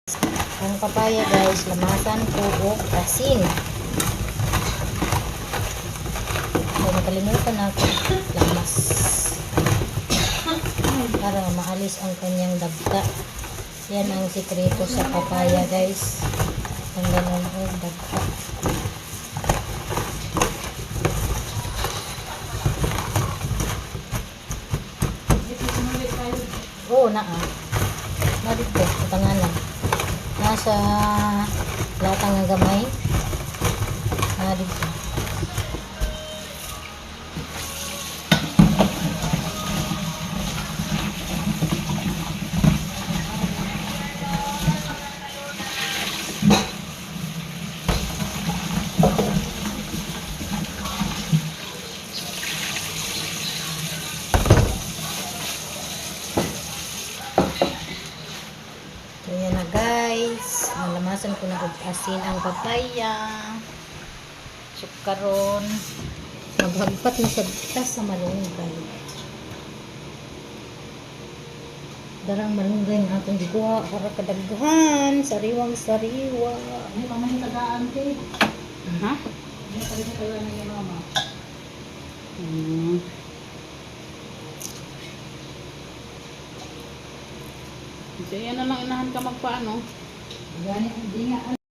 Ang papaya guys, lamasan ko og asin. So, nakalimutan na ako lamas. Para maalis ang kanyang dagta. Yan ang sikreto sa papaya guys. Ang ganun og dagta. Oo, naa. Narito, katanganan. Nasa latang ng gamay. Narito. So, yan na guys. Nalamasan ko na og asin ang papaya. Sukaron. Maghagpat na sa tas sa malunggay. Darang malunggay ang atong gikuha para kadaghan. Sariwang-sariwa. Ano pa man tagaan ti? Ha? Ano pa rin tagaan ni mama? So, yan na lang inahan ka magpaano. Gani di nga